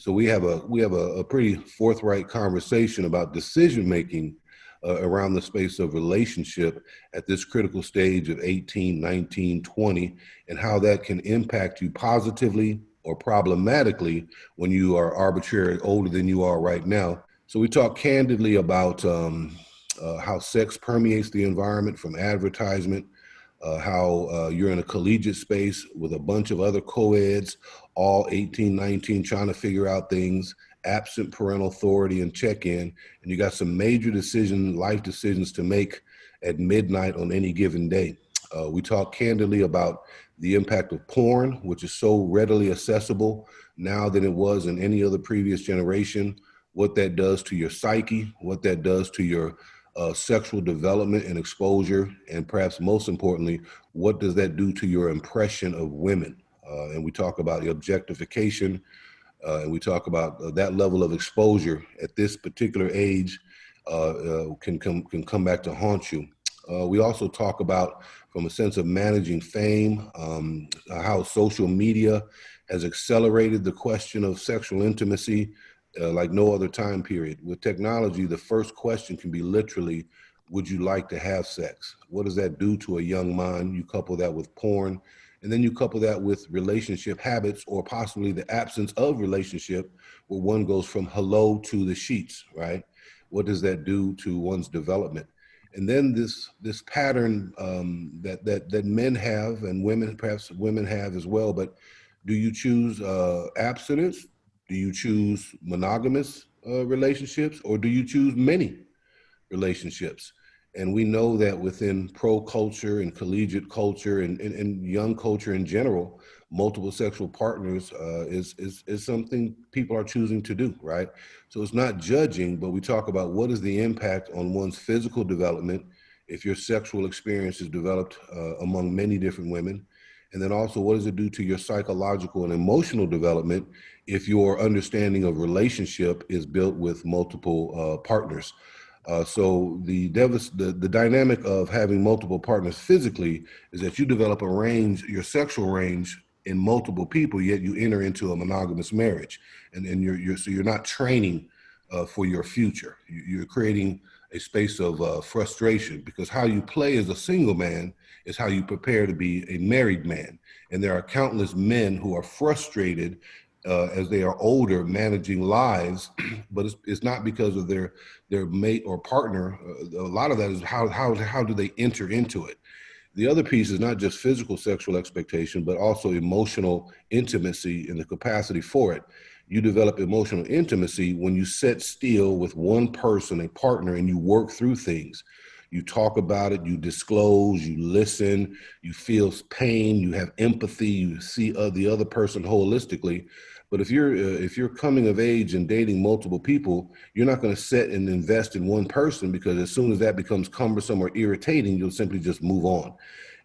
So we have a pretty forthright conversation about decision making around the space of relationship at this critical stage of 18, 19, 20, and how that can impact you positively or problematically when you are arbitrarily older than you are right now. So we talk candidly about how sex permeates the environment from advertisement, how you're in a collegiate space with a bunch of other co-eds, all 18, 19, trying to figure out things, absent parental authority and check-in, and you got some major life decisions to make at midnight on any given day. We talk candidly about the impact of porn, which is so readily accessible now than it was in any other previous generation, what that does to your psyche, what that does to your sexual development and exposure, and perhaps most importantly, what does that do to your impression of women? And we talk about the objectification, and we talk about that level of exposure at this particular age can come back to haunt you. We also talk about, from a sense of managing fame, how social media has accelerated the question of sexual intimacy like no other time period. With technology, the first question can be literally, would you like to have sex? What does that do to a young mind? You couple that with porn, and then you couple that with relationship habits or possibly the absence of relationship, where one goes from hello to the sheets, right? What does that do to one's development? And then this pattern that men have and women, perhaps women have as well, but do you choose abstinence? Do you choose monogamous relationships, or do you choose many relationships? And we know that within pro culture and collegiate culture and young culture in general, multiple sexual partners is something people are choosing to do, right? So it's not judging, but we talk about what is the impact on one's physical development if your sexual experience is developed among many different women. And then also, what does it do to your psychological and emotional development if your understanding of relationship is built with multiple partners? So the dynamic of having multiple partners physically is that you develop a range, your sexual range, in multiple people, yet you enter into a monogamous marriage, and you're not training for your future. You're creating a space of frustration, because how you play as a single man is how you prepare to be a married man. And there are countless men who are frustrated as they are older managing lives, but it's not because of their mate or partner. A lot of that is how do they enter into it. The other piece is not just physical sexual expectation, but also emotional intimacy and the capacity for it. You develop emotional intimacy when you sit still with one person, a partner, and you work through things. You talk about it, you disclose, you listen, you feel pain, you have empathy, you see the other person holistically. But if you're coming of age and dating multiple people, you're not going to sit and invest in one person, because as soon as that becomes cumbersome or irritating, you'll simply just move on.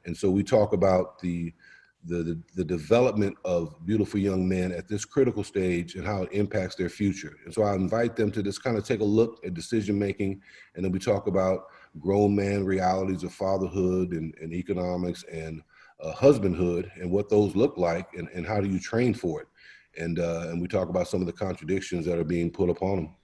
And so we talk about the development of beautiful young men at this critical stage and how it impacts their future. And so I invite them to just kind of take a look at decision making, and then we talk about grown man realities of fatherhood and economics and husbandhood and what those look like, and how do you train for it. And we talk about some of the contradictions that are being put upon them.